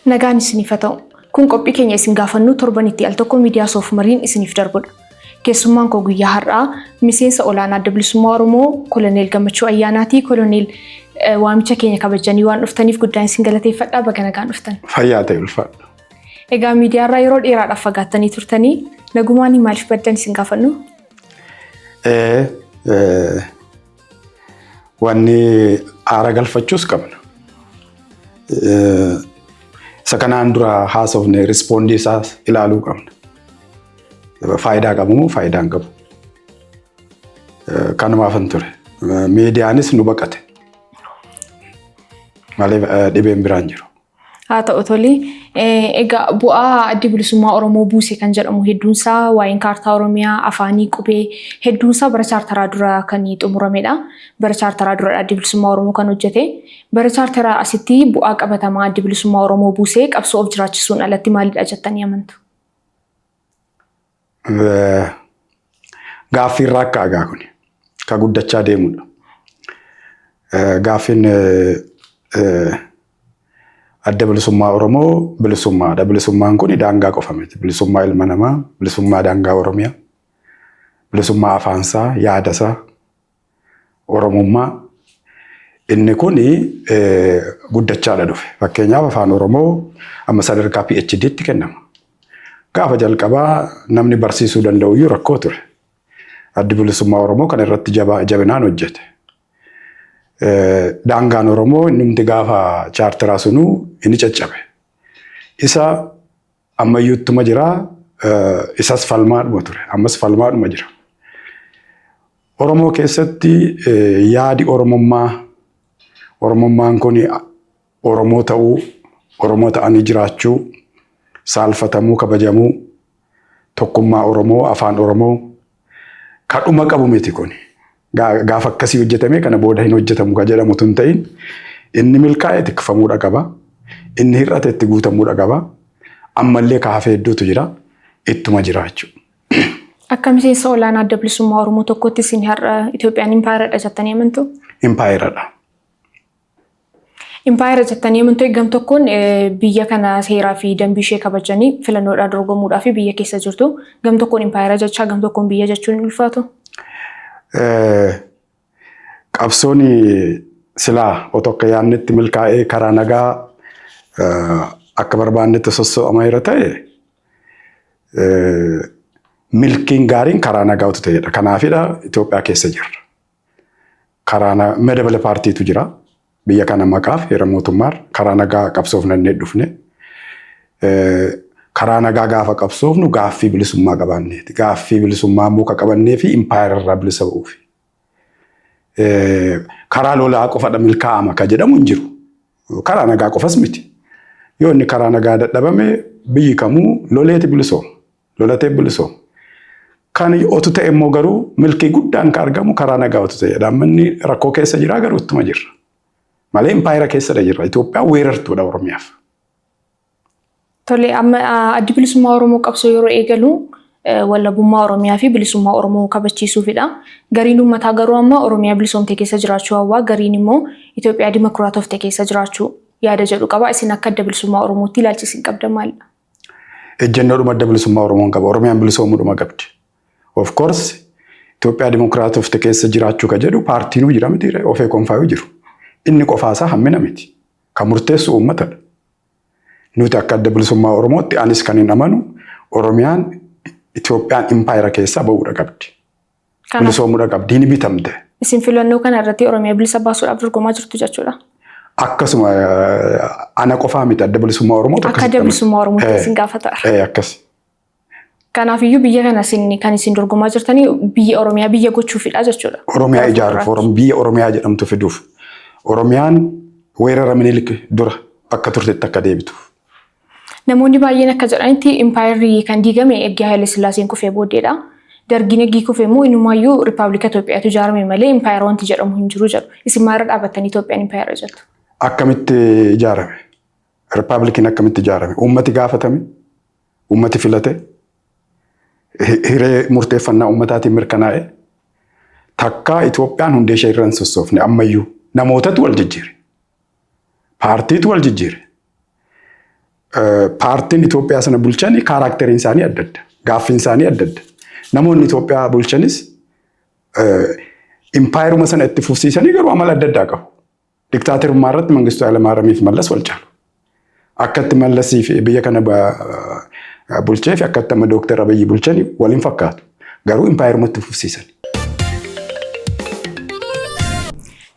Nagaan isiniif haa ta'u. Kun qophii keenya isin gaafannu torbanitti al tokko miidiyaa Soof Mariin isiniif darbudha. Keessummaan koo guyyaa har'aa miseensa olaanaa Adda Bilisummaa Oromoo Koloneel Gammachuu Ayyaanaati. Koloneel waamicha keenya kabajanii waan dhuftaniif guddaan isin galateeffadha. Baga nagaan dhuftan. Fayyaa ta'e ulfaadha. Egaa miidiyaa irraa yeroo dheeraadhaaf fagaattanii turtanii nagumaan maaliif baddan isin gaafannu? Wanni aara galfachuus qabna. Isa kanaan dura haasofne rispoondii isaas ilaaluu qabna. Faayidaa qabu faayidaan qabu. Kanumaafan ture. Miidiyaanis nu baqate. Malee dhibeen biraan jiru. Haa ta'u tole. Egaa bu'aa Adda Bilisummaa Oromoo buuse kan jedhamu hedduunsaa waa'een kaartaa Oromiyaa afaanii qubee hedduunsaa bara chaartaraa dura kan xumuramedha. Bara chaartaraa dura Adda Bilisummaa Oromoo kan hojjete. Bara chaartaraa asitti bu'aa qabatamaa Adda Bilisummaa Oromoo buusee qabsoo of jiraachisuun alatti maalidha jettanii amantu? Gaaffii irraa akka agaa kun ka guddachaa deemudha. Gaaffiin Adda Bilisummaa Oromoo bilisummaadha. Bilisummaan kun daangaa qofa miti. Bilisummaa ilma namaa, bilisummaa daangaa Oromiyaa, bilisummaa afaansaa, yaadasaa, Oromummaa. Inni kun guddachaadha dhufe. Fakkeenyaaf afaan Oromoo amma sadarkaa PhD'tti kennama. Gaafa jalqabaa namni barsiisuu danda'u iyyuu rakkoo ture. Addi Bilisummaa Oromoo kan irratti jabinaan hojjete. Daangaan Oromoo inni gaafa chaartaraa sunuu inni caccabe. Isa ammayyuuttuma jira, isas falmaadhuma ture. Ammas falmaadhuma jira. Oromoo keessatti yaadi Oromummaan kun Oromoo ta'uu, Oromoo ta'anii jiraachuu, saalfatamuu, kabajamuu, tokkummaa Oromoo, afaan Oromoo kadhuma qabu miti kun. Gaafa akkasii hojjetame kana booda hin hojjetamu ka jedhamu tun ta'in inni milkaa'e tikfamuudha qaba. Inni hir'ate itti guutamuudha qaba. Ammallee kaafee hedduutu jira. Ittuma jira jechuudha. Akka miseensa olaanaa Adda Bilisummaa Oromoo tokkotti isin har'a Itoophiyaan impaayeradha jettanii amantu? Impaayeradha. Impaayera jettanii amantu eegam tokkoon biyya kana seeraa fi dambii ishee kabajanii filannoodhaan dorgomuudhaaf biyya keessa jirtu. Gam tokkoon impaayera jechaa gam tokkoon biyya jechuun ni ulfaatu? Qabsoon silaa otoo akka yaadnetti milkaa'ee karaa nagaa akka barbaannetti sosso'amaa irra ta'e milkiin gaariin karaa nagaatu ta'edha. Kanaafidha Itoophiyaa keessa jirra. Karaa madabala paartiitu jira. Biyya kana maqaaf heera mootummaan karaa nagaa qabsoofnee dhufne. Karaa nagaa gaafa qabsoofnu gaaffii bilisummaa qabanneeti. Gaaffii bilisummaa immoo ka qabannee fi impaayera irraa bilisa ba'uufi. Karaa lolaa qofadha milkaa'ama ka jedhamu hin jiru. Karaa nagaa qofas miti. Yoo inni karaa nagaa dadhabame biyyi kamuu loleeti bilisooma. Lolatee bilisooma. Kan otu ta'e immoo garuu milkii guddaan ka argamu karaa nagaa otu ta'edha. Amma inni rakkoo keessa jira garuu ittuma jirra. Malee impaayera keessadha jirra. Itoophiyaan weerartuudha Oromiyaaf. Tole amma Addi Bilisummaa Oromoo qabsoo yeroo eegalu wallabummaa Oromiyaa fi bilisummaa Oromoo kabachiisuufidha. Gariin uummataa garuu amma Oromiyaa bilisoomtee keessa jiraachuu hawwaa, gariin immoo Itoophiyaa dimokiraatofte keessa jiraachuu yaada jedhu qaba. Isin akka Adda Bilisummaa Oromootti ilaalchi isin qabdan maalidha? Ejjennoodhuma Adda Bilisummaa Oromoon qaba. Oromiyaan bilisa qabdi. Of course Itoophiyaa dimokiraatofte keessa jiraachuu ka jedhu paartiinuu jira miti ofee konfaayuu jiru. Inni qofaasaa hammina miti. Kan murteessu uummatadha. Nuti akka Adda Bilisummaa Oromootti anis kan hin amanu Oromiyaan Itoophiyaan impaayera keessaa ba'uudha qabdi. Bilisoomuudha qabdi. Ni bitamte. Isin filannoo kana irratti Oromiyaa bilisa baasuudhaaf dorgomaa jirtu jechuudha. Akkasuma ana qofaa miti Adda Bilisummaa Oromootu akka Adda Bilisummaa Oromootti isin gaafata. Akkas. Kanaafiyyuu biyya kana kan isin dorgomaa jirtanii biyya Oromiyaa biyya gochuufidha jechuudha. Oromiyaa ijaaruuf, biyya Oromiyaa jedhamtu fiduuf. Oromiyaan weerara Minilik dura bakka turtetti akka deebitu. Namoonni baay'een akka jedhanitti impaayerri kan diigame eegee Haile Sillaaseen kufee booddeedha. Dargiin eegii kufee immoo inumaayyuu Rippaabilika Itoophiyaatu ijaarame malee impaayera wanti jedhamu hin jiru jedhu. Isin maalirra dhaabbattanii Itoophiyaan impaayera jettu? Akkamitti ijaarame? Rippaabilikiin akkamitti ijaarame? Uummati gaafatame? Uummati filate? Hiree murteeffannaa uummataatiin mirkanaa'e? Takka Itoophiyaan hundee ishee irra hin sossoofne ammayyuu namootatu wal jijjiire. Paartiitu wal jijjiire. paartiin Itoophiyaa sana bulchanii kaaraakteriin isaanii adda adda. Gaaffiin isaanii adda adda. Namoonni Itoophiyaa bulchanis impaayiruma sana itti fufsiisanii garuu amala adda addaa qabu. Diktaaterummaa irratti Mangistuu Hayilamaariyaamii fi Mallas wal caalu. Akkatti Mallasii fi biyya kana bulchee fi akkatti amma Dooktar Abiyyi bulchanii waliin fakkaatu. Garuu impaayiruma itti fufsiisan.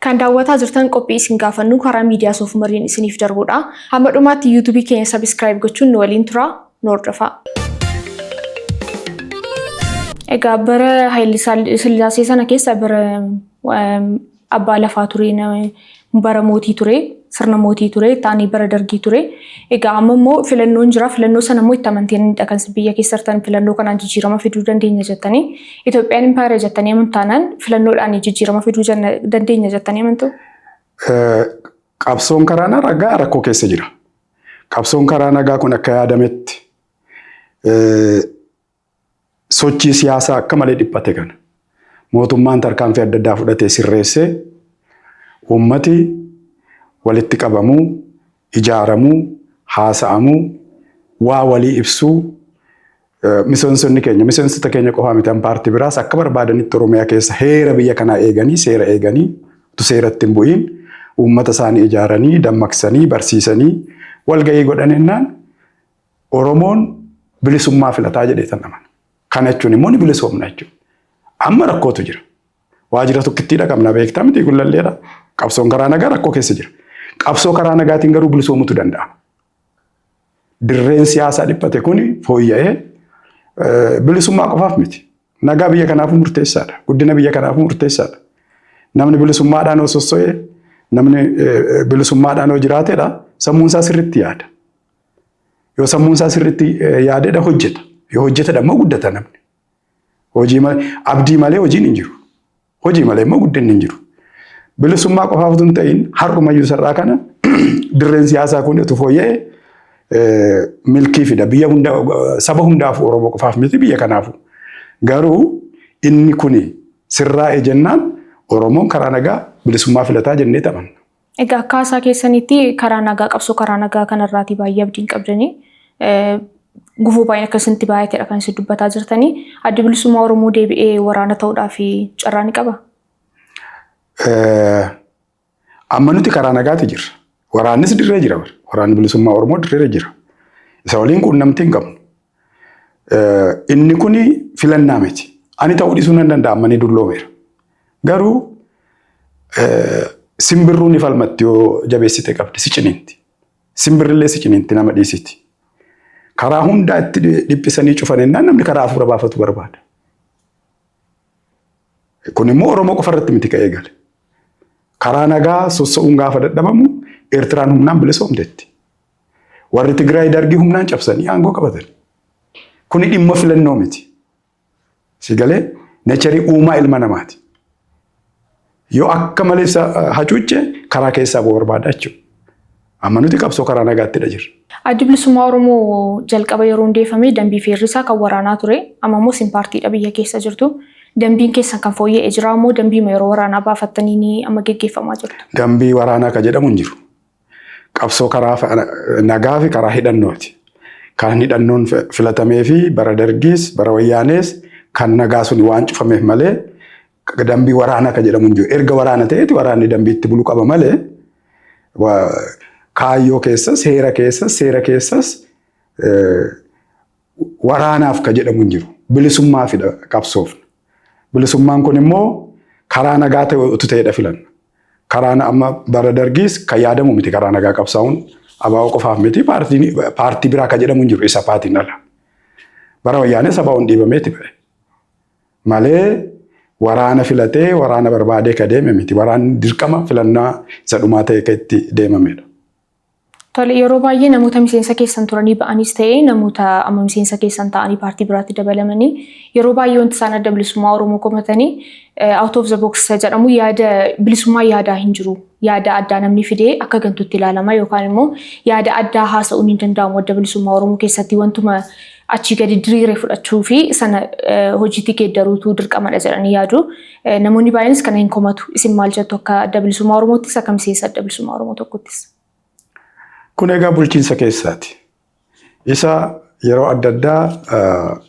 Kan daawwataa jirtan qophii isin gaafannu karaa miidiyaa Soofumariin isiniif darbudha. Hamma dhumaatti yuutuubii keenya sabiskiraayib gochuun nu waliin tura. Nu hordofaa. Egaa bara Haayile Sillaasee sana keessa bara abbaa lafaa ture, bara mootii ture, sirna mootii ture, taanii bara dargii ture. Egaa amma immoo filannoon jira. Filannoo sana immoo itti amanteedha kan biyya keessatti filannoo kanaan jijjiirama fiduu dandeenya jettanii. Itoophiyaan impaayira jettanii amantaanaan filannoodhaan jijjiirama fiduu dandeenya jettanii amantu? Qabsoon karaa nagaa rakkoo keessa jira. Qabsoon karaa nagaa kun akka yaadametti sochii siyaasaa akka malee dhiphate kana. Mootummaan tarkaanfii adda addaa fudhatee sirreessee uummati walitti qabamuu, ijaaramuu, haasa'amuu, waa walii ibsuu, miseensota keenya qofaa miti paartii biraas akka barbaadanitti Oromiyaa keessa heera biyya kanaa eeganii, seera eeganii, utuu seeratti hin bu'iin uummata isaanii ijaaranii, dammaqsanii, barsiisanii, walgahii godhanennaan Oromoon bilisummaa filataa jedhee tan amana. Kana jechuun immoo ni bilisoomna jechuudha. Amma rakkootu jira. Waajjira tokkittiidha qabna beektaa miti gullalleedha. Qabsoon karaa nagaa rakkoo keessa jira. Qabsoo karaa nagaatiin garuu bilisoomutu danda'ama. Dirreen siyaasaa dhiphate kuni fooyya'ee bilisummaa qofaaf miti. Nagaa biyya kanaafuu murteessaadha. Guddina biyya kanaafuu murteessaadha. Namni bilisummaadhaan osoo soso'ee, namni bilisummaadhaan yoo jiraateedha, sammuun isaa sirriitti yaada. Yoo sammuun isaa sirriitti yaadeedha hojjeta. Yoo hojjetedha immoo guddata namni. Abdii malee hojiin hin jiru. Hojii malee immoo guddinni hin jiru. Bilisummaa qofaaf utuu hin ta'in har'umayyuu sarraa kana dirreen siyaasaa kun utuu fooyya'ee milkii fida. Biyya hunda saba hundaaf Oromoo qofaaf miti biyya kanaafu. Garuu inni kuni sirraa'ee jennaan Oromoon karaa nagaa bilisummaa filataa jennee taphanna. Egaa akkaataa keessanitti karaa nagaa qabsoo karaa nagaa kanarraatii baay'ee abdiin qabdanii gufuu baay'een akkasitti baay'ateedha kan isin dubbataa jirtanii. Adda bilisummaa Oromoo deebi'ee waraana ta'uudhaaf carraa ni qaba? Amma nuti karaa nagaatti jirra. Waraannis dirree jira. Waraanni bilisummaa Oromoo dirree jira. Isa waliin quunnamtii hin qabnu. Inni kuni filannaa miti. Ani ta'uu dhiisuu nan danda'a ammanii dulloomeera. Garuu simbirruun ni falmatti yoo jabeessite qabdi si ciniinti. Simbirrillee si ciniinti nama dhiisiti. Karaa hundaa itti dhiphisanii cufaninnaan namni karaa hafuura baafatu barbaada. Kun immoo Oromoo qofa irratti miti ka'ee gale. Karaa nagaa sossa'uun gaafa dadhabamu Eertiraan humnaan bilisoomteetti. Warri Tigraay dargii humnaan cabsanii aangoo qabatan. Kuni dhimma filannoo miti. Si galee neecharii uumaa ilma namaati. Yoo akka malee hacuucce karaa keessaa bu'uu barbaada jechuudha. Amma nuti qabsoo karaa nagaattidha jirra. Addi bilisummaa Oromoo jalqaba yeroo hundeeffame dambii feerrisaa kan waraanaa ture. Amma immoo isin paartiidha biyya keessa jirtu. Dambiin keessan kan fooyya'ee jira immoo dambii yeroo waraanaa baafattanii amma geggeeffamaa jirtu. Dambii waraanaa kan jedhamu hin jiru. Qabsoo karaa nagaa fi karaa hidhannooti. Kan hidhannoon filatamee fi bara dargiis bara wayyaanees kan nagaa suni waan cufameef malee dambii waraanaa kan jedhamu hin jiru. Erga waraana ta'eeti waraanni dambii itti buluu qaba malee kaayyoo keessas seera keessas waraanaaf kan jedhamu hin jiru. Bilisummaafidha qabsoof. Bilisummaan kun immoo karaa nagaa ta'utu ta'edha filanna. Karaan amma bara dargiis kan yaadamu miti karaa nagaa qabsaa'uun abaa'oo qofaaf miti paartii biraa kan jedhamu hin jiru isa paatiin ala. Bara wayyaanee sabaa'uun dhiibameeti ba'e. Malee waraana filatee waraana barbaadee ka deeme miti. Waraanni dirqama filannaa isa dhumaa ta'e kan itti deemamedha. Tole yeroo baay'ee namoota miseensa keessan turanii ba'anis ta'ee namoota amma miseensa keessan ta'anii paartii biraatti dabalamanii yeroo baay'ee wanti isaan adda bilisummaa Oromoo komatanii out of the box jedhamu yaada bilisummaa yaadaa hin jiru. Yaada addaa namni fidee akka gantuutti ilaalama yookaan immoo yaada addaa haasa'uun hin danda'amu adda bilisummaa Oromoo keessatti wantuma achi gadi diriiree fudhachuu fi sana hojiitti geeddaruutu dirqamadha jedhanii yaadu. Namoonni baay'eenis kana hin komatu. Isin maal jettu akka adda bilisummaa Oromoottis akka miseensa adda bilisummaa Oromoo tokkottis? Kun egaa bulchiinsa keessaati. Isa yeroo adda addaa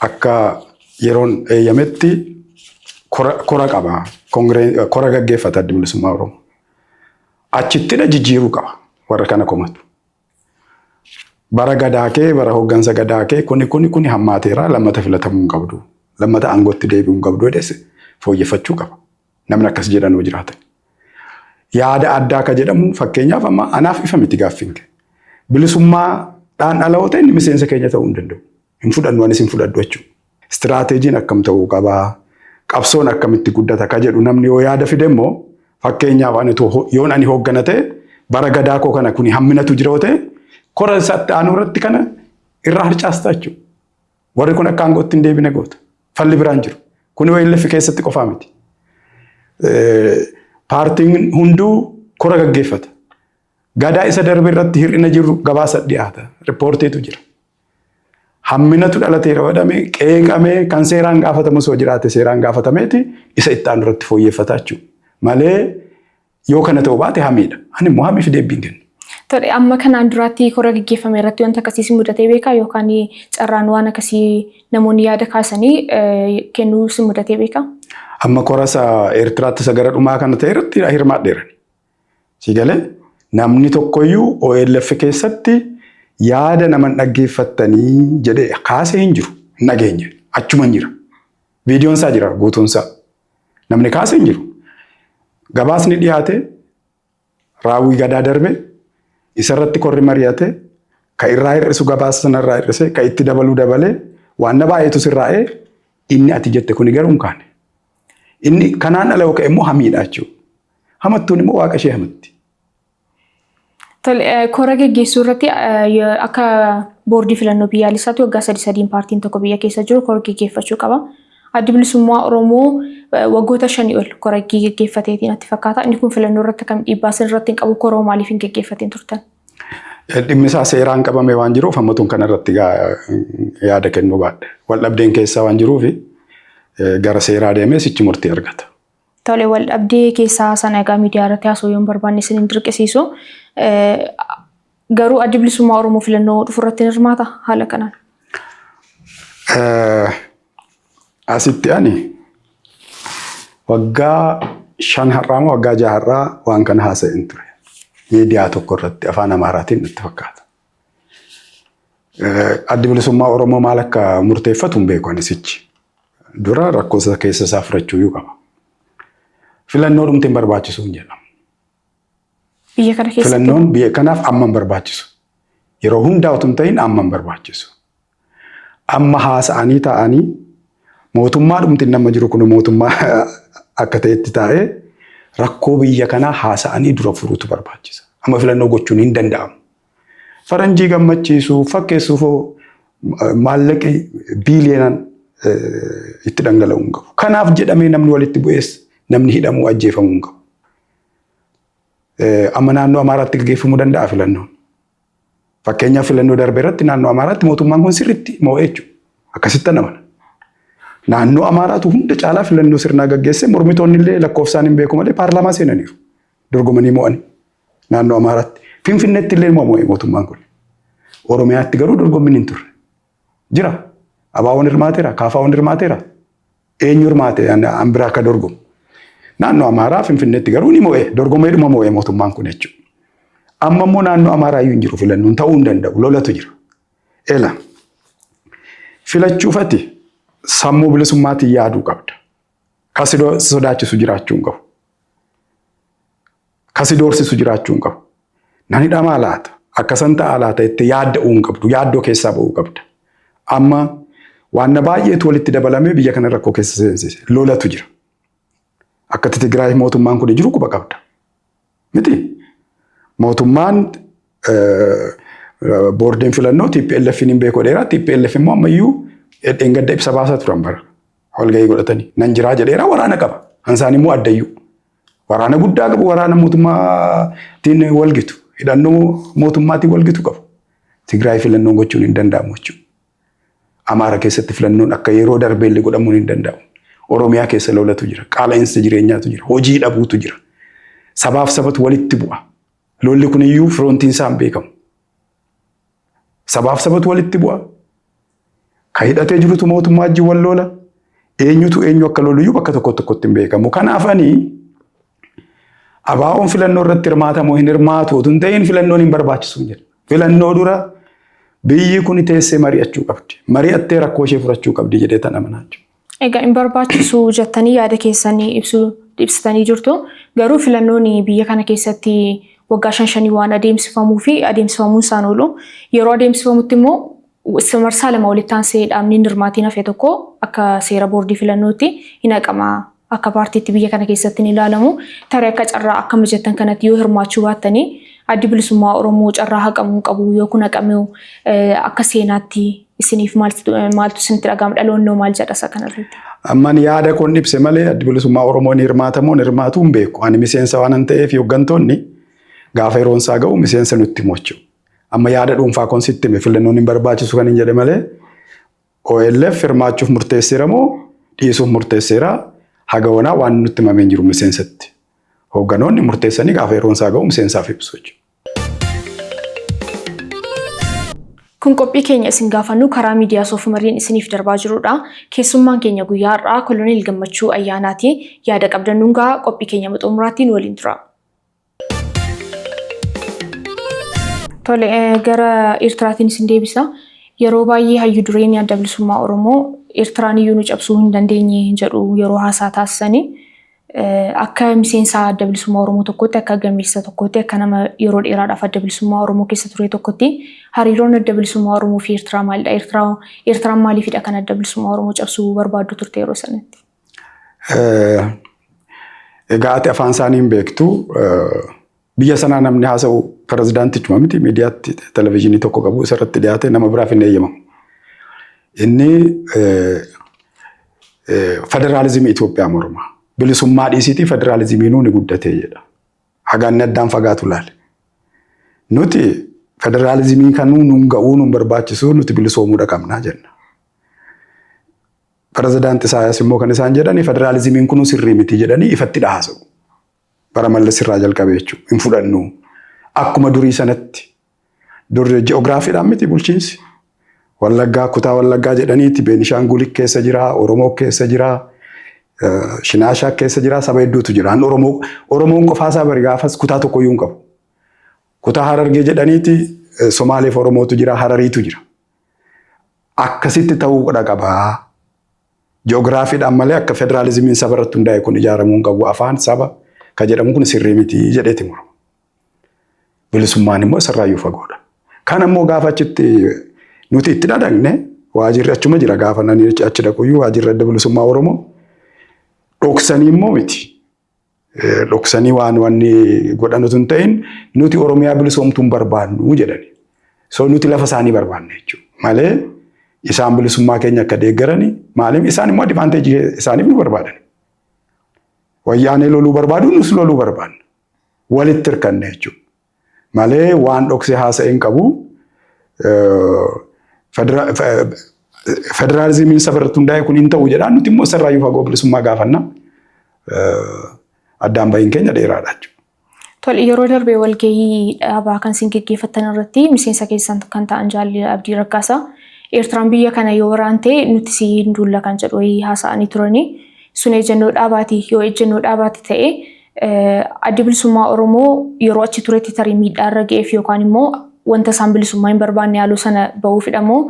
akka yeroon eeyyametti kora qaba. Kora gaggeeffata Adda Bilisummaa Oromoo. Achittidha jijjiiruu qaba warra kana komatu. Bara gadaa kee bara hooggansa gadaa kee kuni hammaateera lammata filatamuu hin qabdu. Lammata aangootti deebi'uu hin qabdu jedhee fooyyeffachuu qaba. Namni akkas jedhan hoo jiraatan. Yaada addaa akka jedhamu fakkeenyaaf amma anaaf ifa miti gaaffiin kee. Bilisummaadhaan dhaloota inni miseensa keenya ta'uu hin danda'u. Hin fudhannu anis hin fudhadhu jechuudha. Istiraateejiin akkam ta'uu qabaa? Qabsoon akkamitti guddata akka jedhu namni yoo yaada fide immoo fakkeenyaaf yoon ani hooggana ta'e bara gadaa koo kana kuni hamminatu jira ta'e kora isaatti aanu irratti kana irraa harcaasta jechuudha. Warri kun akka aangootti hin deebine goota. Falli biraan jiru. Kuni OLF keessatti qofaa miti. Paartiin hunduu kora gaggeeffata. Gadaa isa darbe irratti hir'ina jiru gabaasa dhiyaata. Riippoortiitu jira. Hamminatu dhalateera jedhamee qeeqamee kan seeraan gaafatamus yoo jiraate seeraan gaafatameeti isa itti aanu irratti fooyyeffata jechuudha. Malee yoo kana ta'uu baate hamiidha. Ani immoo hamiif deebiin kennu. Tole amma kanaan duraatti kora gaggeeffame irratti wanta akkasii mudatee beekaa yookaan carraan waan akkasii namoonni yaada kaasanii kennuu si mudatee beekaa? Amma korasa Eertiraatti isa gara dhumaa kana ta'e irratti hirmaadheeran. Siigalee namni tokkoyyuu OLF keessatti yaada naman dhaggeeffattanii jedhee kaasee hin jiru. Nageenya achuma hin jira. Viidiyoon isaa jira guutuun isaa. Namni kaasee hin jiru. Gabaasni dhiyaate raawwii gadaa darbe isarratti korri mari'ate ka irraa hir'isu gabaasa sanarraa hir'ise ka itti dabaluu dabalee waan na baay'eetu sirraa'ee inni ati jette kuni garuu hin kaane. Inni kanaan ala yoo ka'e immoo hamiidha jechuudha. Hamattuun immoo waaqa ishee hamatti. Tole kora gaggeessuu irratti akka boordii filannoo biyyaalessaatti waggaa 3 paartiin tokko biyya keessa jiru kora gaggeeffachuu qaba. Addi Bilisummaa Oromoo waggoota 5 ol kora gaggeeffateetiin natti fakkaata. Inni kun filannoo irratti akkam dhiibbaa irratti hin qabu kora maaliif hin gaggeeffateen turtan? Dhimmi isaa seeraan qabame waan jiruuf hammatuun kanarratti yaada kennuu baadhe. Wal dhabdeen keessaa waan jiruuf gara seeraa deemee sichi murtii argata. Tole wal dhabdee keessaa sana egaa miidiyaa irratti haasoo yoon barbaanne isin dirqisiisu. Garuu Addi Bilisummaa Oromoo filannoo dhufu irratti hirmaata haala kanaan? Asitti ani waggaa 5 har'aa moo waggaa 6 har'aa waan kana haasa'een ture. Miidiyaa tokko irratti afaan Amaaraatiin natti fakkaata. Addi Bilisummaa Oromoo maal akka murteeffatu hin beeku anisichi. Dura rakkoo isa keessa isaa furachuu qaba. Filannoo dhumti hin barbaachisu hin jedhamu. Biyya kana keessatti filannoon biyya kanaaf amma hin barbaachisu. Yeroo hundaa otoo hin ta'in amma hin barbaachisu. Amma haasa'anii taa'anii mootummaa dhumti nama jiru kun mootummaa akka ta'etti taa'ee rakkoo biyya kanaa haasa'anii dura furuutu barbaachisa. Amma filannoo gochuun hin danda'amu. Faranjii gammachiisuu fakkeessuuf maallaqi biiliyoonaan itti dhangala'uu hin qabu. Kanaaf jedhamee namni walitti bu'ees namni hidhamuu ajjeefamuu hin qabu. Amma naannoo Amaaraatti gaggeeffamuu danda'a filannoon. Fakkeenyaaf filannoo darbe irratti naannoo Amaaraatti mootummaan kun sirriitti mo'ee jechuudha. Akkasitti namana. Naannoo Amaaraatu hunda caalaa filannoo sirnaa gaggeesse mormitoonni illee lakkoofsaan hin beeku malee paarlaamaa seenaniiru. Dorgomanii mo'anii naannoo Amaaraatti. Finfinneetti illee mo'ee mootummaan kun. Oromiyaatti garuu dorgommiin hin turre. Jira. Abaawoon hirmaateera, Kaafaawwan hirmaateera. Eenyu hirmaate an biraa akka dorgomu. Naannoo Amaaraa Finfinneetti garuu ni mo'ee dorgomeedhuma mo'ee mootummaan kun jechuudha. Amma immoo naannoo Amaaraa iyyuu hin jiru filannoon ta'uu hin danda'u lolatu jira. Eela filachuufati sammuu bilisummaatiin yaaduu qabda. Kasi sodaachisu jiraachuu hin qabu. Kasi doorsisu jiraachuu hin qabu. Nani dhamaa laata akkasan ta'a laata itti yaadda'uu hin qabdu yaaddoo keessaa ba'uu qabda. Amma waan baay'eetu walitti dabalamee biyya kana rakkoo keessa seensise lolatu jira. Akka Tigraay mootummaan kun jiru quba qabda. Miti mootummaan boordiin filannoo TPLF hin beeku dheeraa TPLF immoo ammayyuu gadda ibsa baasaa turan bara. Walgahii godhatanii nan jiraa jedheeraa waraana qaba. Ansaan immoo addayyuu. Waraana guddaa qabu waraana mootummaatiin walgitu. Hidhannoo mootummaatiin walgitu qabu. Tigraay filannoon gochuun hin danda'amu jechuudha. Amaara keessatti filannoon akka yeroo darbeellee godhamuun hin danda'amu. Oromiyaa keessa lolatu jira. Qaala'insa jireenyaatu jira. Hojii dhabuutu jira. Sabaaf sabatu walitti bu'a. Lolli kun iyyuu firoontiin isaa hin beekamu. Sabaaf sabatu walitti bu'a. Ka hidhatee jirutu mootummaa wajjin wal lola. Eenyutu eenyu akka loluyyuu bakka tokkotti hin beekamu. Kanaaf ani ABO'n filannoo irratti hirmaatamoo hin hirmaatu otoo hin ta'in filannoon hin barbaachisu jedha. Filannoo dura biyyi kun teessee mari'achuu qabdi. Mari'attee rakkoo ishee furachuu qabdi jedhee tan amanaa jiru. Egaa hin barbaachisu jettanii yaada keessanii ibsitanii jirtu. Garuu filannoon biyya kana keessatti waggaa 5 waan adeemsifamuu fi adeemsifamuun isaan oolu. Yeroo adeemsifamutti immoo marsaa lama walitti aansee dhaabni hirmaatiin hafe tokko akka seera boordii filannootti hin haqama. Akka paartiitti biyya kana keessatti ni ilaalamu. Tarii akka carraa akka mijattan kanatti yoo hirmaachuu baattanii addi bilisummaa Oromoo carraa haqamuu qabu yoo kun haqamee akka seenaatti isiniif maaltu isinitti dhaga'ama dhaloonnoo maal jedha isa kanarratti? Amman yaada kun ibse malee addi bilisummaa Oromoo ni hirmaatu hin beeku. Ani miseensa waan ta'eef hooggantoonni gaafa yeroon isaa ga'u miseensa nutti mochu. Amma yaada dhuunfaa kun sitti hime filannoon hin barbaachisu kan hin jedhe malee OLF hirmaachuuf murteesseera moo dhiisuuf murteesseera haga wanaa waan nutti himamee jiru miseensatti. Hoogganoonni murteessanii gaafa yeroon isaa ga'u miseensaaf ibsu jechuudha. Kun qophii keenya isin gaafannu karaa miidiyaa soofumariin isiniif darbaa jirudha. Keessummaan keenya guyyaa har'aa Koloneel Gammachuu Ayyaanaati. Yaada qabdannuun gaa qophii keenya xumuraatiin waliin tura. Tole gara Eertiraatiin isin deebisa. Yeroo baay'ee hayyu dureen adda bilisummaa Oromoo Eertiraan iyyuu nu cabsuu hin dandeenye jedhu yeroo haasaa taasisanii akka miseensa adda bilisummaa Oromoo tokkotti akka gameessa tokkotti akka nama yeroo dheeraadhaaf adda bilisummaa Oromoo keessa ture tokkotti hariiroon adda bilisummaa Oromoo fi Eertiraa maalidha? Eertiraan maaliifidha kan adda bilisummaa Oromoo cabsuu barbaaddu turte yeroo sanatti? Egaa ati afaan isaaniin beektu biyya sanaa namni haasa'u pirezidaantichuma miti miidiyaatti televezyiinii tokko qabu isarratti dhiyaate nama biraaf hin eeyyamamu. Inni federaalizimii Itoophiyaa morma. Bilisummaa dhiisiitii federaalizimiinuu ni guddatee jedha. Hagaanni addaan fagaatu laale. Nuti federaalizimii kanuu nuun ga'uu nuun barbaachisu nuti bilisoomuudha qabnaa jenna. Pirezidaanti Isaayyaas immoo kan isaan jedhani federaalizimiin kunuu sirrii miti jedhanii ifatti haasa'u. Bara Mallas irraa jalqabee jechuudha. Hin fudhannu. Akkuma durii sanatti. Dur ji'oogiraafiidhaan miti bulchiinsi. Wallaggaa kutaa Wallaggaa jedhaniiti Beenishaangul keessa jira, Oromoo keessa jira, Shinaashaa keessa jira, saba hedduutu jira. Oromoon qofaasaa bari gaafas kutaa tokkoyyuu hin qabu. Kutaa Harargee jedhaniiti Somaaleef Oromootu jira, Harariitu jira. Akkasitti ta'uu qaba. Ji'oogiraafiidhaan malee akka federaalizimiin saba irratti hundaa'e kun ijaaramuu hin qabu. Afaan saba ka jedhamu kun sirrii miti jedheeti morma. Bilisummaan immoo isarraayyuu fagoodha. Kan ammoo gaafa achitti nuti itti dhadhagne waajirri achuma jira gaafa nani achi dhaquyyuu waajirri adda bilisummaa Oromoo dhoksanii immoo miti. Dhoksanii waan wanni godhanu hin ta'in nuti Oromiyaa bilisoomtuun barbaannu jedhani. So nuti lafa isaanii barbaanne jechuudha. Malee isaan bilisummaa keenya akka deeggarani maaliif isaan immoo advaanteejii isaaniif nu barbaadan. Wayyaanee loluu barbaadu nus loluu barbaanna. Walitti hirkanne jechuudha. Malee waan dhoksee haasa'een qabu federaalizimiin saba irratti hundaa'e kun hin ta'u jedhaan nuti immoo sarraayyuu fagoo bilisummaa gaafanna. Addaan bahiin keenya dheeraadha jechuudha. Tole yeroo darbee walgahii dhaabaa kan isin geggeeffatan irratti miseensa keessan kan ta'an Jaalli Abdii Raggaasaa Eertiraan biyya kana yoo waraante nuti si hin duulla kan jedhu haasa'anii turanii sun ejjennoo dhaabaati yoo ejjennoo dhaabaati ta'e addi bilisummaa Oromoo yeroo achi turetti tarii miidhaa irra ga'eef yookaan immoo wanta isaan bilisummaa hin barbaanne haaloo sana bahuufidha moo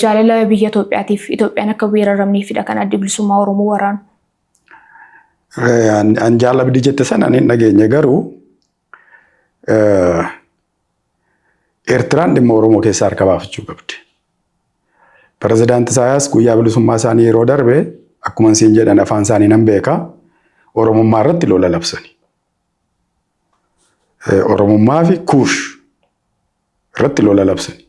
jaalala biyya Itoophiyaatiif Itoophiyaan akka weeraramneefidha kan addi bilisummaa Oromoo waraanu. An Jaal Abdii jette sana ani dhageenye garuu Eertiraan dhimma Oromoo keessaa harka baafachuu qabdi. Pirezidaanti Isaayyaas guyyaa bilisummaa isaanii yeroo darbe akkuma isin jedhan afaan isaanii nan beeka Oromummaa irratti lola labsani. Oromummaa fi Kuush irratti lola labsani.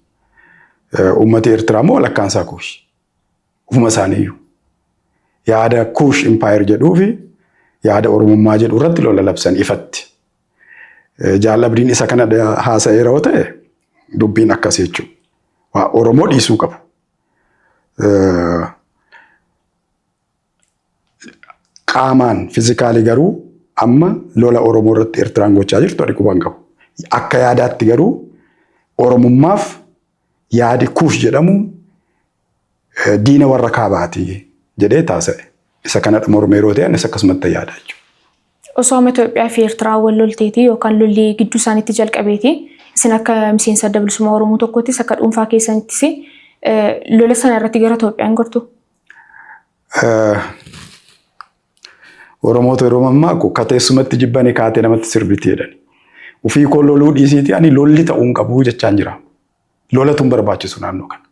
Uummata Eertiraa immoo walakkaan isaa Kuush. Ufuma isaaniiyyuu. Yaada Kuush Impaayir jedhuu fi yaada Oromummaa jedhu irratti lola labsan ifatti. Jaal Abdiin isa kana haasa'ee yeroo ta'e dubbiin akkas jechuudha. Waa Oromoo dhiisuu qabu. Qaamaan fizikaalii garuu amma lola Oromoo irratti Eertiraan gochaa jirtu ani quban qabu. Akka yaadaatti garuu Oromummaaf yaadi kuush jedhamu diina warra kaabaati jedhee taasise. Isa kanadha mormee yeroo ta'an isa akkasumatti yaada jechuudha. Osoo Itoophiyaa fi Eertiraa wal lolteeti yookaan lolli gidduu isaaniitti jalqabeeti isin akka miseensa adda bilisummaa Oromoo tokkottis akka dhuunfaa keessanittis lola sana irratti gara Itoophiyaan gortu. Oromoota yeroo mammaaku kateessumatti jibbanii kaatee namatti sirbiti jedhani. Ufii koo loluu dhiisiiti ani lolli ta'uun qabu jechaan jira. Lolatu hin barbaachisu naannoo kana.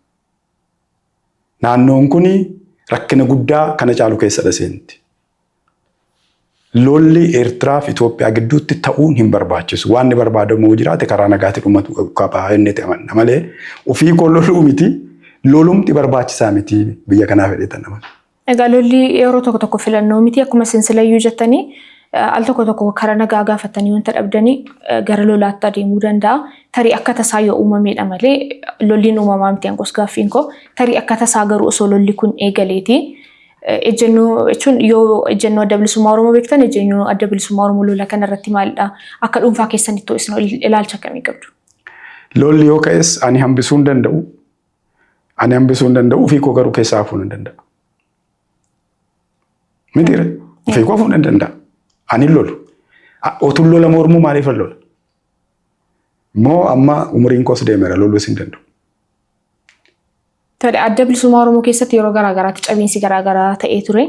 Naannoon kuni rakkina guddaa kana caalu keessadha seenti. Lolli Eertiraa fi Itoophiyaa gidduutti ta'uun hin barbaachisu. Waan inni barbaadamu jiraate karaa nagaatti dhumatu qaba inni ta'amanna malee ufii koo loluu miti lolumti barbaachisaa miti biyya kanaaf jedhetan nama. Egaa lolli yeroo tokko filannoo miti akkuma sinsilayyuu jettanii al tokko karaa nagaa gaafatanii wanta dhabdanii gara lolaatti adeemuu danda'a. Tarii akka tasaa yoo uumameedha malee lolliin uumamaa miti angos gaaffiin koo tarii akka tasaa garuu osoo lolli kun eegaleeti. Ejjennoo jechuun yoo ejjennoo adda bilisummaa Oromoo beektan ejjennoo adda bilisummaa Oromoo lola kanarratti maalidha? Akka dhuunfaa keessanitti isin ilaalcha akkamii qabdu? Lolli yoo ka'es ani hambisuu hin danda'u. Ani hambisuu hin danda'u ofii koo garuu keessaa hafuu hin danda'a. Mitiire ofii koo hafuu hin danda'a. Ani lolu. Otuun lola mormuu maaliif lola? Moo amma umriin koos deemeera loluu hin danda'u. Tole adda bilisummaa Oromoo keessatti yeroo garaagaraatti cabiinsi garaagaraa ta'ee ture.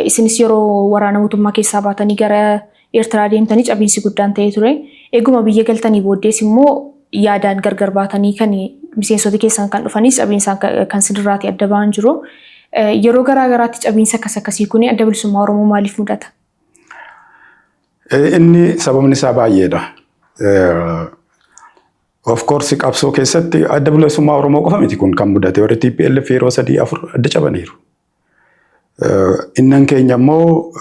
Isinis yeroo waraana mootummaa keessaa baatanii gara Eertiraa deemtanii cabiinsi guddaan ta'ee ture. Eeguma biyya galtanii booddees immoo yaadaan gargar baatanii kan miseensota keessan kan dhufanis cabiinsaan kan sirraatti adda ba'an jiru. Yeroo garaagaraatti cabiinsa akkasii kun adda bilisummaa Oromoo maaliif mudata? Inni sababni isaa baay'eedha. Of course qabsoo keessatti adda bilisummaa Oromoo qofa miti kun kan mudate warri TPLF yeroo 3-4 adda cabaniiru. Innan keenya immoo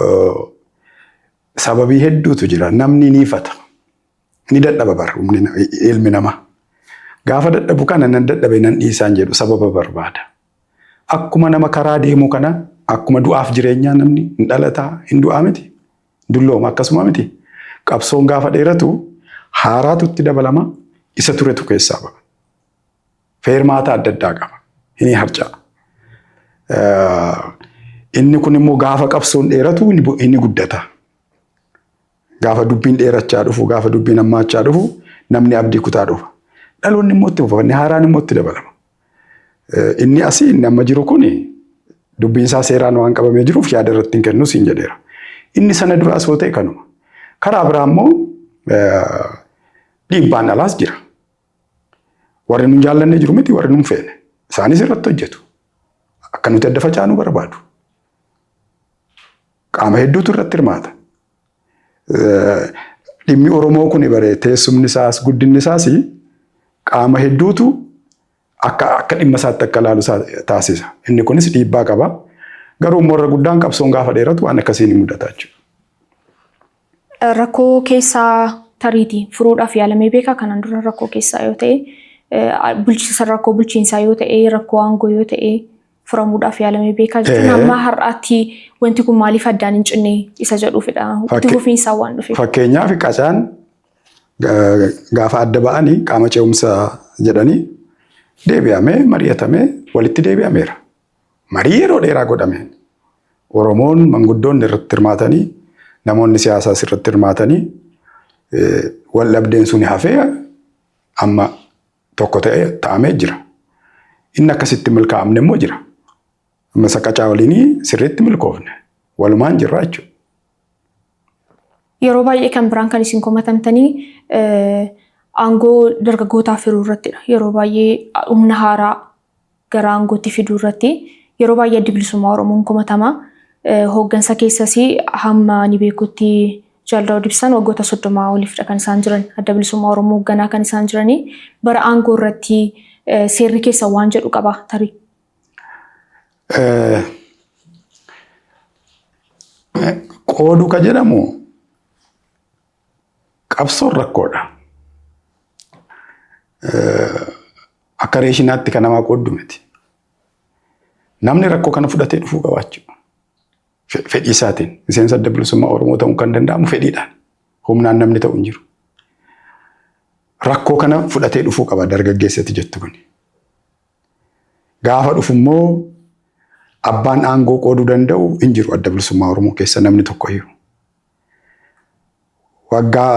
sababii hedduutu jira. Namni ni ifata. Ni dadhaba bara ilmi namaa. Gaafa dadhabu kana nan dadhabe nan dhiisaan jedhu sababa barbaada. Akkuma nama karaa deemu kana akkuma du'aaf jireenyaa namni hin dhalataa hin du'aa miti. Dullooma akkasuma miti. Qabsoon gaafa dheeratu haaraatu itti dabalama. Isa turetu keessaa ba'a. Feermaata adda addaa qaba. Inni harca'a. Inni kun immoo gaafa qabsoon dheeratu inni guddata. Gaafa dubbiin dheerachaa dhufu, gaafa dubbiin hammaachaa dhufu, namni abdii kutaa dhufa. Dhaloonni immoo itti fufa, inni haaraan immoo itti dabalama. Inni asii inni amma jiru kuni dubbiin isaa seeraan waan qabamee jiruuf yaada irratti hin kennu siin jedheera. Inni sana duraas yoo ta'e kanuma. Karaa biraa immoo dhiibbaan alaas jira. Warri nun jaallanne jiru miti warri nun feene. Isaanis irratti hojjetu. Akka nuti adda facaanuu barbaadu. Qaama hedduutu irratti hirmaata. Dhimmi Oromoo kun bare teessumni isaas guddinni isaas qaama hedduutu akka dhimma isaatti akka ilaalu taasisa. Inni kunis dhiibbaa qaba. Garuu warra guddaan qabsoon gaafa dheeratu waan akkasiin ni mudata jechuudha. Rakkoo keessaa tariitii furuudhaaf yaalamee beekaa kanaan dura rakkoo keessaa yoo ta'e bulchiinsa rakkoo bulchiinsaa yoo ta'e rakkoo aangoo yoo ta'e furamuudhaaf yaalamee beekaa jechuun amma har'aatti wanti kun maaliif addaan hin cinne isa jedhuufidha. Itti fufiinsaa waan dhufeef. Fakkeenyaaf qacaan gaafa adda ba'anii qaama ce'umsaa jedhanii deebi'amee mari'atamee walitti deebi'ameera. Marii yeroo dheeraa godhame. Oromoon manguddoonni irratti hirmaatanii namoonni siyaasaas irratti hirmaatanii wal dhabdeen suni hafee amma tokko ta'ee taa'amee jira. Inni akkasitti milkaa'amne immoo jira. Amma saqacaa waliin sirriitti milkoofne. Walumaan jirra jechuudha. Yeroo baay'ee kan biraan kan isin komatamtanii aangoo dargaggootaa firuu irrattidha. Yeroo baay'ee humna haaraa gara aangootti fiduu irratti yeroo baay'ee adda bilisummaa Oromoon komatama. Hooggansa keessas hamma ni beekutti Jaaldaa'uu Ibsaan waggoota 30 oliifidha kan isaan jiran. Adda bilisummaa Oromoo hoogganaa kan isaan jiranii bara aangoo irratti seerri keessa waan jedhu qaba tarii. Qooduu ka jedhamu qabsoon rakkoodha. Akka reeshinaatti kan namaa qooddu miti. Namni rakkoo kana fudhatee dhufuu qabaachuu. Fedhii isaatiin miseensa adda bilisummaa Oromoo ta'uu kan danda'amu fedhiidhaan. Humnaan namni ta'u hin jiru. Rakkoo kana fudhatee dhufuu qaba dargaggeessatti jettu kun. Gaafa dhufu immoo abbaan aangoo qooduu danda'u hin jiru adda bilisummaa Oromoo keessa namni tokkoyyuu. Waggaa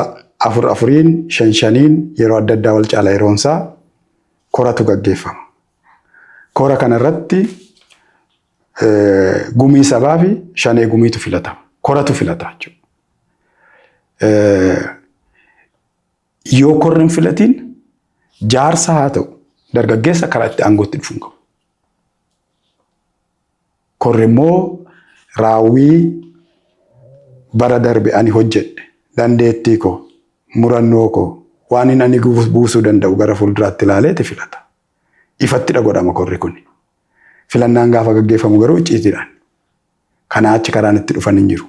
afuriin shaniin yeroo adda addaa wal caala yeroonsaa koratu gaggeeffama. Kora kanarratti gumii sabaa fi shanee gumiitu filatama. Koratu filata jechuudha. Yoo korri hin filatiin jaarsa haa ta'u dargaggeessa karaa itti aangootti dhufuu hin qabu. Korri immoo raawwii bara darbe ani hojjedhe dandeettii koo murannoo koo waan inni ani buusuu danda'u gara fuulduraatti ilaaleeti filata. Ifatti godhama korri kun. Filannaan gaafa gaggeeffamu garuu icciitiidhaan. Kanaa achi karaan itti dhufan hin jiru.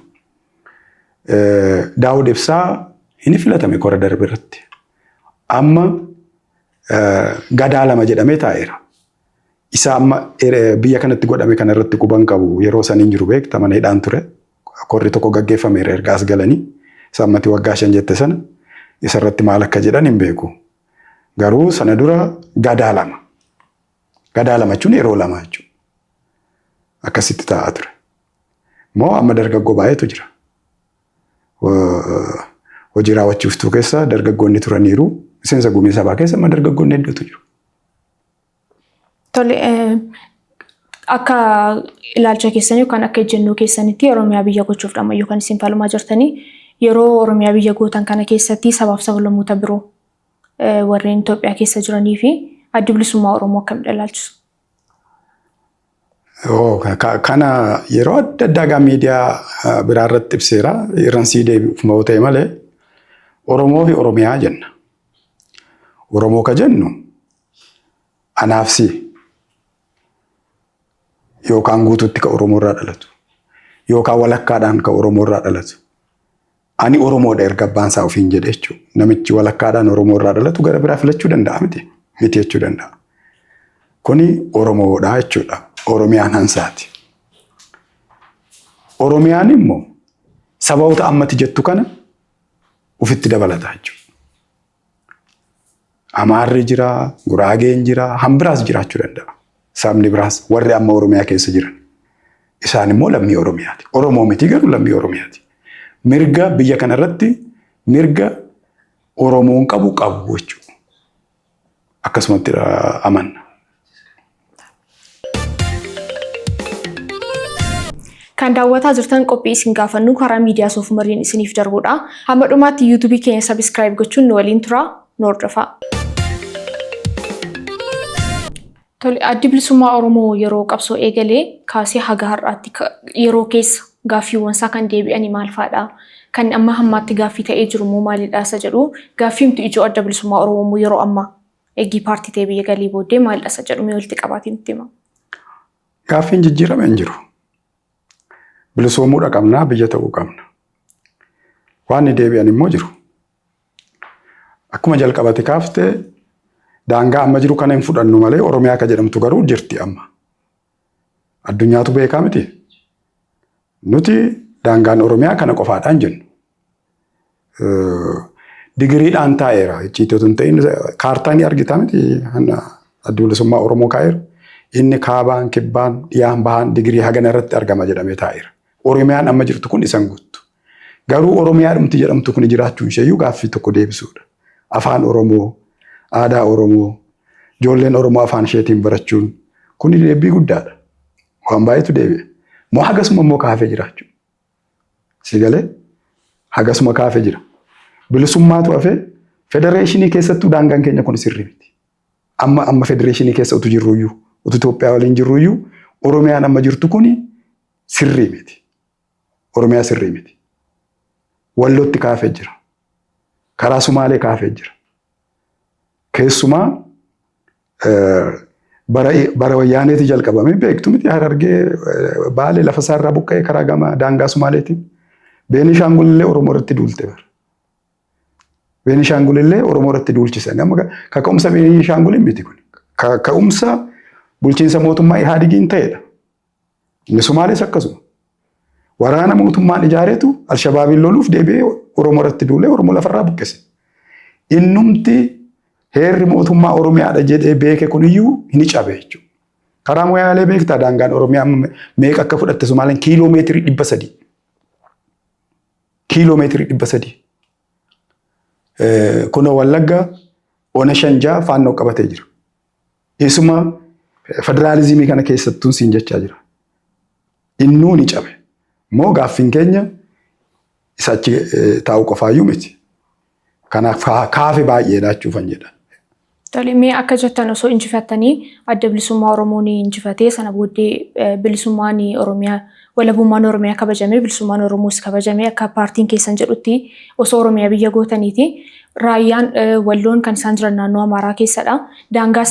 Daawud Ibsaa inni filatame kora darbe irratti. Amma gadaa lama jedhamee taa'eera. Isa amma biyya kanatti godhame kana irratti quban qabu yeroo san hin jiru beekta mana hidhaan ture. Korri tokko gaggeeffameera erga as galanii. Isa ammatti waggaa 5 jette sana isa irratti maal akka jedhan hin beeku. Garuu sana dura gadaa lama. Gadaa lama jechuun yeroo lama jechuudha. Akkasitti taa'aa ture. Moo amma dargaggoo baay'eetu jira. Hojii raawwachiiftuu keessa dargaggoonni turaniiru. Miseensa gumii sabaa keessa amma dargaggoonni hedduutu jiru. Tole akka ilaalcha keessanii yookaan akka ejjennoo keessanitti Oromiyaa biyya gochuuf dhamma yookaan isin falmaa jirtanii yeroo Oromiyaa biyya gootan kana keessatti sabaaf sablammoota biroo warreen Itoophiyaa keessa jiranii fi adda bilisummaa Oromoo akkamitti ilaalchisu? Kana yeroo adda addaa miidiyaa biraa irratti ibseera. Irraan sii deebi'uuf ta'e malee Oromoo fi Oromiyaa jenna. Oromoo ka jennu anaaf si yookaan guutuutti ka Oromoo irraa dhalatu yookaan walakkaadhaan ka Oromoo irraa dhalatu. Ani Oromoodha erga abbaan isaa ofiin jedhe jechuudha. Namichi walakkaadhaan Oromoo irraa dhalatu gara biraa filachuu danda'a miti jechuu danda'a. Kuni Oromoodha jechuudha. Oromiyaan hansaati. Oromiyaan immoo sababoota ammatti jettu kana ufitti dabalata jechuudha. Amaarri jira, Guraageen jira, hambiraas jiraachuu danda'a. Sabni biraas warri amma Oromiyaa keessa jiran. Isaan immoo lammii Oromiyaati. Oromoo miti garuu lammii Oromiyaati. Mirga biyya kanarratti mirga Oromoon qabu jechuudha. Akkasumatti amanna. Kan daawwataa jirtan qophii isin gaafannu karaa miidiyaa Soofumariin isiniif darbudha. Hamma dhumaatti YouTube keenya subscribe gochuun nu waliin tura. Nu hordofaa. Tole addi bilisummaa Oromoo yeroo qabsoo eegalee kaasee haga har'aatti yeroo keessa gaaffiiwwan isaa kan deebi'anii maal fa'aadha? Kan amma hammaatti gaaffii ta'ee jiru immoo maalidha isa jedhu gaaffiimtu ijoo adda bilisummaa Oromoo yeroo amma eeggii paartii ta'ee biyya galii booddee maalidha isa jedhu mee walitti qabaatiin itti hima? Gaaffiin jijjiirame hin jiru. Bilisoomuudha qabnaa biyya ta'uu qabna. Waan ni deebi'an immoo jiru. Akkuma jalqabate kaaftee daangaa amma jiru kana hin fudhannu malee Oromiyaa ka jedhamtu garuu jirti amma. Addunyaatu beekaa miti. Nuti daangaan Oromiyaa kana qofaadhaan jennu. Digiriidhaan taa'eera. Icciitota hin ta'in kaartaa ni argita miti adda bilisummaa Oromoo kaa'eera. Inni kaabaan, kibbaan, dhiyaan, bahaan digirii hagana irratti argama jedhamee taa'eera. Oromiyaan amma jirtu kun isan guuttu. Garuu Oromiyaa dhumti jedhamtu kun jiraachuun isheeyyuu gaaffii tokko deebisuudha. Afaan Oromoo, aadaa Oromoo, ijoolleen Oromoo afaan isheetiin barachuun kun deebii guddaadha. Waan baay'eetu deebi'a. Moo hagasuma immoo kaafee jiraachuu. Sigalee hagasuma kaafee jira. Bilisummaatu hafee federeeshinii keessattuu daangaan keenya kun sirrii miti. Amma federeeshinii keessa utu jirruyyuu, utu Itoophiyaa waliin jirruyyuu Oromiyaan amma jirtu kuni sirrii miti. Oromiyaa sirrii miti. Wallootti kaafee jira. Karaa Sumaalee kaafee jira. Keessumaa bara wayyaaneeti jalqabame beektu miti Harargee Baalee lafa isaarraa buqqa'ee karaa gama daangaa Sumaaleetiin. Beenishaangul illee Oromoo irratti duulte bara. Beenishaangul illee Oromoo irratti duulchisan. Amma kaka'umsa Beenishaangul miti kun. Kaka'umsa bulchiinsa mootummaa Ihaadigii ta'edha. Inni Sumaalees akkasuma. Waraana mootummaan ijaareetu Alshabaabiin loluuf deebi'ee Oromoo irratti duulee Oromoo lafarraa buqqise. Innumti heerri mootummaa Oromiyaadha jedhee beeke kuniyyuu hin cabe jechuudha. Karaa Moyaalee beektaa daangaan Oromiyaa meeqa akka fudhatte Sumaaleen kiiloomeetirii 300. Kiiloomeetirii 300. Kunoo Wallagga Ona Shanjaa faannoo qabatee jira. Isuma federaalizimii kana keessattuu siin jechaa jira. Innuu ni cabe. Moo gaaffiin keenya isa achi taa'u qofaayyuu miti. Kanaaf kaafe baay'eedha jechuufan jedha. Tole mee akka jettan osoo injifattanii adda bilisummaa Oromoo ni injifatee sana booddee bilisummaan Oromiyaa walabummaan Oromiyaa kabajamee bilisummaan Oromoos kabajamee akka paartiin keessan jedhutti osoo Oromiyaa biyya gootaniiti. Raayyaan Walloon kan isaan jiran naannoo Amaaraa keessadha. Daangaa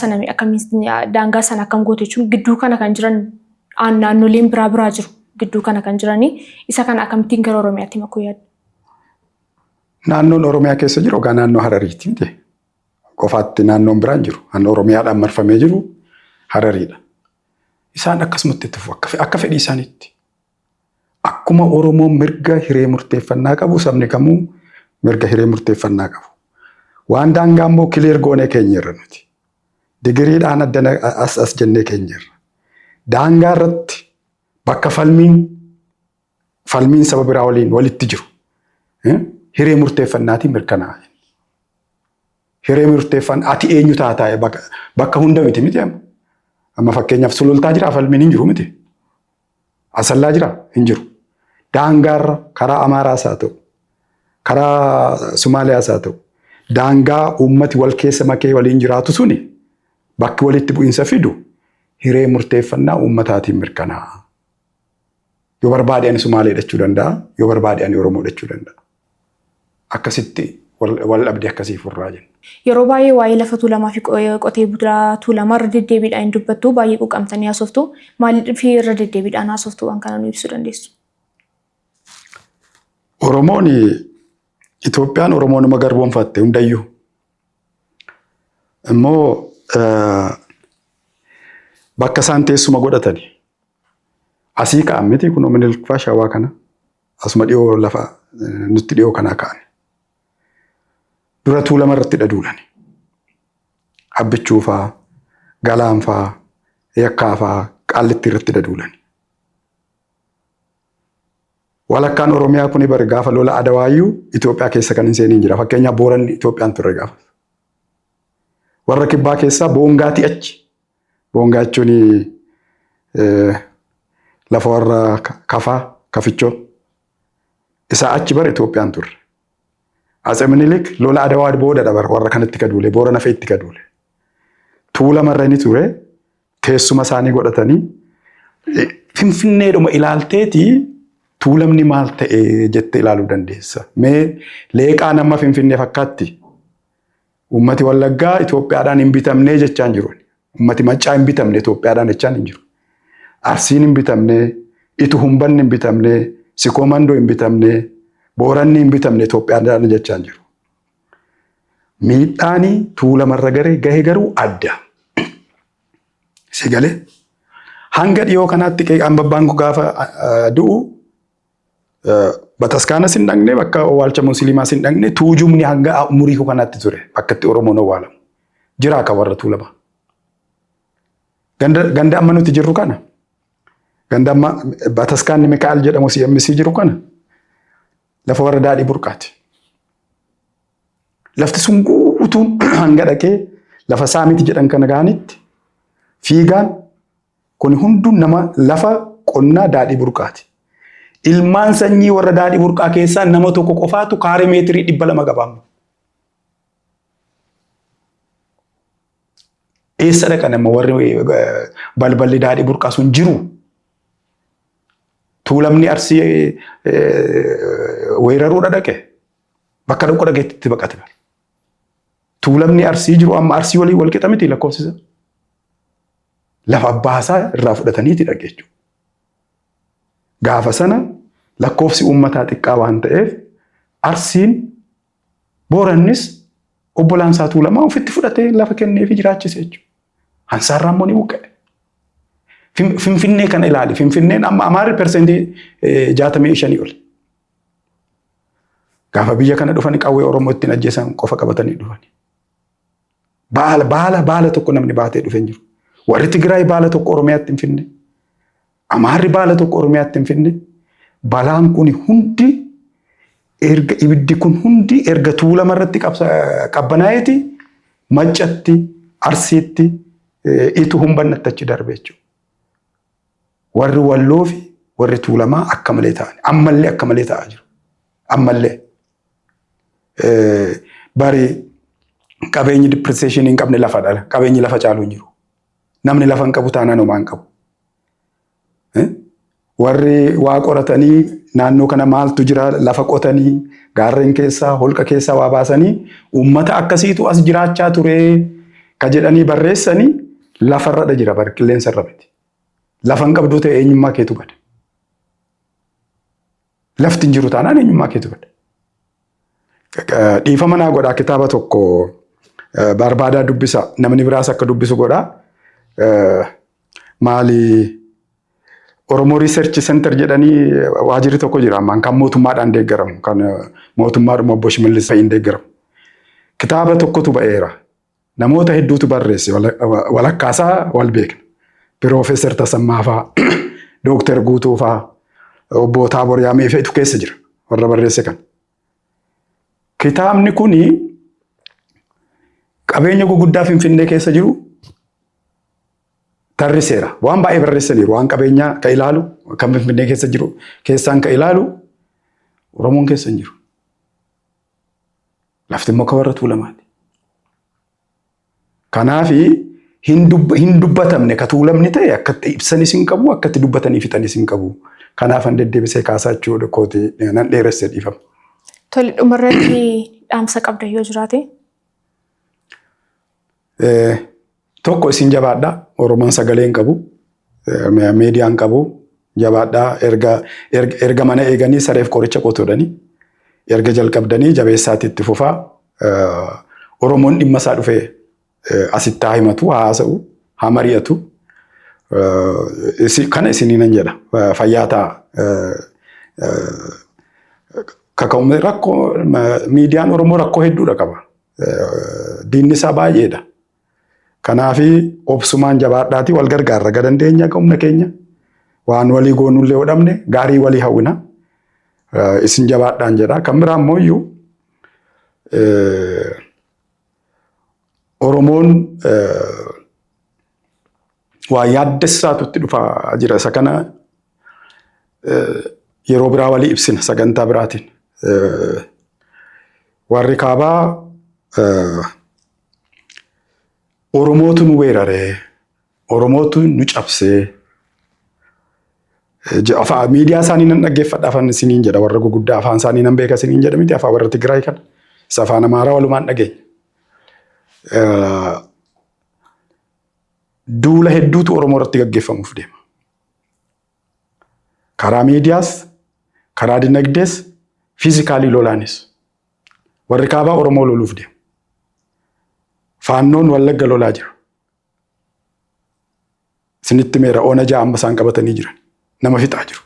sana akkam goote jechuun gidduu kana kan jiran naannoleen biraa jiru. Gidduu kana kan jiranii isa kana akkamittiin gara Oromiyaatti makuu yaaddu? Naannoon Oromiyaa keessa jiru ogaa naannoo Harariiti miti. Qofaatti naannoon biraan jiru. Naannoo Oromiyaadhaan marfamee jiru Harariidha. Isaan akkasumatti itti fufu akka fedhii isaaniitti. Akkuma Oromoon mirga hiree murteeffannaa qabu sabni kamuu mirga hiree murteeffannaa qabu. Waan daangaa immoo kileer goonee keenya irra nuti. Digiriidhaan addana as jennee keenya irra. Daangaa irratti bakka falmiin saba biraa waliin walitti jiru. Hiree murteeffannaatiin mirkanaa'a. Hiree murteeffannaa ati eenyu taataa'e bakka hunda miti amma. Amma fakkeenyaaf sulultaa jira falmiin hin jiru miti. Asallaa jira hin jiru. Daangaarra karaa Amaaraas haa ta'u. Karaa Sumaaliyaas haa ta'u. Daangaa uummati wal keessa makee waliin jiraatu suni bakki walitti bu'iinsa fidu hiree murteeffannaa uummataatiin mirkanaa'a. Yoo barbaade ani Sumaalee dhachuu danda'a. Yoo barbaade ani Oromoo dhachuu danda'a. Akkasitti wal dhabdee akkasii furraa jenna. Yeroo baay'ee waa'ee lafa tuulamaa fi qotee bulaa tuulamaa irra deddeebiidhaan dubbattu baay'ee quuqamtanii haasoftu. Maaliif irra deddeebiidhaan haasoftu waan kana nu ibsuu dandeessu? Oromoon Itoophiyaan Oromoonuma garboomfatte hundayyuu. Immoo bakka isaan teessuma godhatani. Asii ka'an miti kun Minilik fa'aa Shawaa kana asuma dhiyoo lafa nutti dhiyoo kanaa ka'an. Dura tuulama irratti duulani. Abbichuu fa'aa, Galaan fa'aa, Yakkaa fa'aa, Qaallitti irratti duulani. Walakkaan Oromiyaa kuni bari gaafa lola Adawaayyuu Itoophiyaa keessa kan hin seeniin jira. Fakkeenyaaf Booranni Itoophiyaan turre gaafa. Warra Kibbaa keessaa Boongaati achi. Boongaa jechuun lafa warra Kafaa, Kafichoo. Isaa achi bara Itoophiyaan turre. Atse Minilik lola Adawaa boodadha bara warra kanatti kaduule, Boorana fe'itti kaduule. Tuulama irra inni ture teessuma isaanii godhatanii Finfinneedhuma ilaalteetii tuulamni maal ta'e jettee ilaaluu dandeessa. Mee leeqaa nama Finfinnee fakkaatti. Uummati Wallaggaa Itoophiyaadhaan hin bitamnee jechaan jiru. Uummati Maccaa hin bitamne Itoophiyaadhaan jechaan hin jiru. Arsiin hin bitamne, Itu Humbanni hin bitamne, Sikoomandoo hin bitamne, Booranni hin bitamne Itoophiyaadhaan jechaan jiru. Miidhaanii tuulamarra gahe garuu adda. Si galee hanga dhiyoo kanaatti Ambabbaan gaafa du'u Bataskaana sin dhaqne bakka owwaalcha Musliimaa sin dhaqne tuujumni hanga umurii kanaatti ture bakka itti Oromoon owwaalamu. Jira akka warra tuulama. Ganda amma nuti jirru kana. Ganda amma Bataskaanni Mikaa'el jedhamu CMC jiru kana. Lafa warra Daadhii Burqaati. Lafti sun guutuun hanga dhaqee lafa Saamiti jedhan kana gaanitti fiigaan kun hunduu nama lafa qonnaa Daadhii Burqaati. Ilmaan sanyii warra Daadhii Burqaa keessaa nama tokko qofaatu kaaree meetirii 200 qabamu. Eessa dhaqa nama warri balballi Daadhii Burqaa sun jiru. Tuulamni Arsii weeraruudha dhaqe. Bakka dhaqu dhaqeetti baqate. Tuulamni Arsii jiru amma Arsii walii wal qixa miti lakkoofsisa. Lafa abbaasaa irraa fudhataniiti dhaqe jechuudha. Gaafa sana lakkoofsi uummataa xiqqaa waan ta'eef Arsiin Boorannis obbolaansaa Tuulamaa ofitti fudhatee lafa kenneefi jiraachise jechuudha. Hansaarraa immoo ni buqqa'e. Finfinnee kana ilaali. Finfinneen amma Amaarri persentii 65 oli. Gaafa biyya kana dhufanii qawwee Oromoo ittiin ajjeesan qofa qabatanii dhufanii. Baala tokko namni baatee dhufee jiru. warri Tigraay baala tokko Oromiyaatti hin finne. Amaarri baala tokko Oromiyaatti hin finne. Balaan kun hundi erga ibiddi kun hundi erga Tuulama irratti qabbanaa'eeti Maccatti Arsiitti itu humbannatti achi darbe jechuudha. Warri Walloo fi warri Tuulamaa akka malee ta'an ammallee akka malee ta'aa jiru. Ammallee bari qabeenyi depreciation hin qabne lafa dhala. Qabeenyi lafa caalu hin jiru. Namni lafa hin qabu taanaan homaa hin qabu. Warri waa qoratanii naannoo kana maaltu jira lafa qotanii gaarreen keessaa holqa keessaa waa baasanii uummata akkasiitu as jiraachaa ture ka jedhanii barreessanii lafarra jira bar qilleensa irra miti. Lafa hin qabdu ta'e eenyummaa keetu bada. Lafti hin jiru taanaan eenyummaa keetu bada. Dhiifama naa godhaa kitaaba tokko barbaadaa dubbisa namni biraas akka dubbisu godhaa. Maali Oromoo Research Center jedhanii waajirri tokko jira ammaan kan mootummaadhaan deeggaramu kan mootummaadhuma obbo Shimallis Fa'iin deeggaramu. Kitaaba tokkotu ba'eera. Namoota hedduutu barreesse walakkaasaa wal beekna. Piroofeesar Tasammaa fa'aa, Dooktar Guutuu fa'aa, obbo Taaboor Yaamee feetu keessa jira warra barreesse kan. Kitaabni kuni qabeenya guguddaa Finfinnee keessa jiru tarriseera. Waan baay'ee barreessaniiru. Waan qabeenyaa ka ilaalu kan Finfinnee keessa jiru keessaan ka ilaalu Oromoon keessa hin jiru. Lafti immoo ka warra Tuulamaati. Kanaaf hin dubbatamne ka Tuulamni ta'e akkatti ibsanis hin qabu akkatti dubbatanii fixanis hin qabu. Kanaaf an deddeebisee kaasaa jechuudha kooti nan dheeressee dhiifama. Tole dhumarratti dhaamsa qabda yoo jiraate? Tokko isin jabaadhaa. Oromoon sagalee hin qabu. Meediyaan qabu. Jabaadhaa. Erga mana eeganii sareef qoricha qotuudhanii. Erga jalqabdanii jabeessaatti itti fufaa. Oromoon dhimma isaa dhufee asitti haa himatu, haa haasa'u, haa mari'atu. Kana isiniinan jedha. Fayyaa ta'a. Kaka'umni rakkoo miidiyaan Oromoo rakkoo hedduudha qaba. Diinni isaa baay'eedha. Kanaaf obsumaan jabaadhaati wal gargaarra ga dandeenya humna keenya. Waan walii goonullee hodhamne gaarii walii hawwina. Isin jabaadhaan jedha. Kan biraa immoo iyyuu Oromoon waa yaaddessaatutti dhufaa jira. Isa kana yeroo biraa walii ibsina sagantaa biraatiin. Warri kaabaa Oromootu nu weeraree, Oromootu nu cabsee. Miidiyaa isaanii nan dhaggeeffadha afaan isiniin jedha warra guguddaa afaan isaanii nan beeka isiniin jedha miti afaan warra Tigraay kana. Isa afaan Amaaraa walumaan dhageenya. Duula hedduutu Oromoo irratti gaggeeffamuuf deema. Karaa miidiyaas, karaa dinagdees, fiizikaalii lolaanis. Warri kaabaa Oromoo loluuf deema. Faannoon Wallagga lolaa jira. Isinitti meera oona ja'a amma isaan qabatanii jiran. Nama fixaa jiru.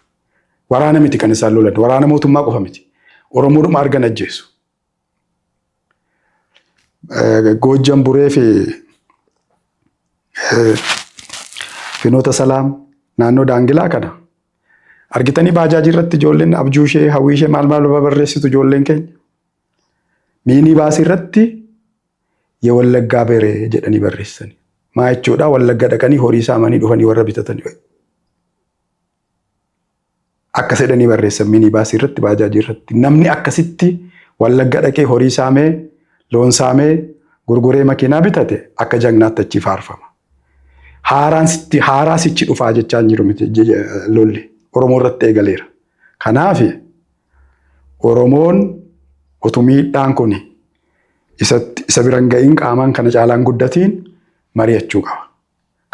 Waraana miti kan isaan lolan. Waraana mootummaa qofa miti. Oromoodhuma argan ajjeesu. Goojjan Buree fi Finoota Salaam naannoo Daangilaa kana. Argitanii baajaajii irratti ijoolleen abjuu ishee hawwii ishee maal barreessitu ijoolleen keenya. Miinii baasii irratti የወለጋ በሬ jedhanii barreessani. Maa jechuudha Wallagga dhaqanii horii saamanii dhufanii warra bitatanii. Akka jedhanii barreessan miinii baasii irratti baajaajii irratti. Namni akkasitti Wallagga dhaqee horii saamee loon saamee gurguree makiinaa bitate akka jagnaatti achi faarfama. Haaraa sichi dhufaa jechaan jiru miti lolli. Oromoo irratti eegaleera. Kanaaf Oromoon utuu miidhaan kuni isa biran ga'iin qaamaan kana caalaan guddatiin mari'achuu qaba.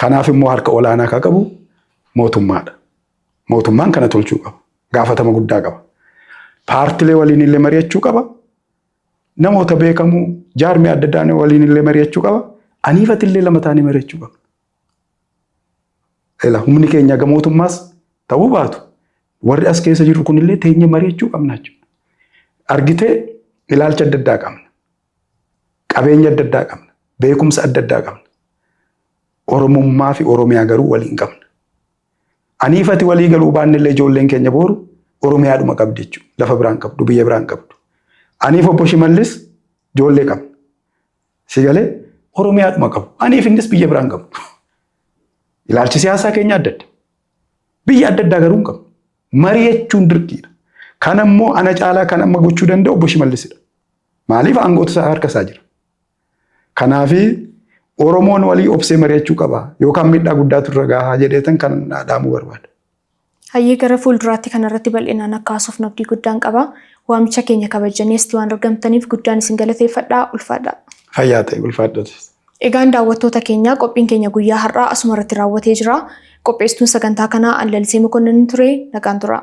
Kanaaf immoo harka olaanaa akka qabu mootummaadha. Mootummaan kana tolchuu qaba. Gaafatama guddaa qaba. Paartilee waliin illee mari'achuu qaba. Namoota beekamoo jaarmee adda addaa waliin illee mari'achuu qaba. Aniifati illee lama taanii mari'achuu qaba. Humni keenya mootummaas ta'uu baatu. Warri as keessa jiru kunillee teenya mari'achuu qabna jechuudha. Argitee ilaalcha adda addaa qabna. Qabeenya adda addaa qabna. Beekumsa adda addaa qabna. Oromummaa fi Oromiyaa garuu waliin qabna. Aniifati walii galuu baannillee ijoolleen keenya booru Oromiyaadhuma qabdi jechuudha. Lafa biraan qabdu, biyya biraan qabdu. Aniif obbo Shimallis ijoollee qabna. Si galee Oromiyaadhuma qabu. Aniif innis biyya biraan qabu. Ilaalchi siyaasaa keenya adda adda. Biyya adda addaa garuu hin qabu. Marii jechuun dirqiidha. Kan ammoo ana caalaa kan amma gochuu danda'u obbo Shimallisidha. Maaliif aangoota isaa harka isaa jira. Kanaafi Oromoon walii obsee mari'achuu qaba. Yookaan miidhaa guddaatu irra gahaa jedheetan kan dhaamuu barbaada. Hayyee gara fuulduraatti kanarratti bal'inaan akka haasofnu abdii guddaan qaba. Waamicha keenya kabajanii waan argamtaniif guddaan isin galateeffadhaa. Ulfaadhaa. Fayyaa ta'e ulfaadhaa. Egaan daawwattoota keenya qophiin keenya guyyaa har'aa asuma irratti raawwatee jira. Qopheessituun sagantaa kanaa Lalisee Mokonnin ture. Nagaan turaa.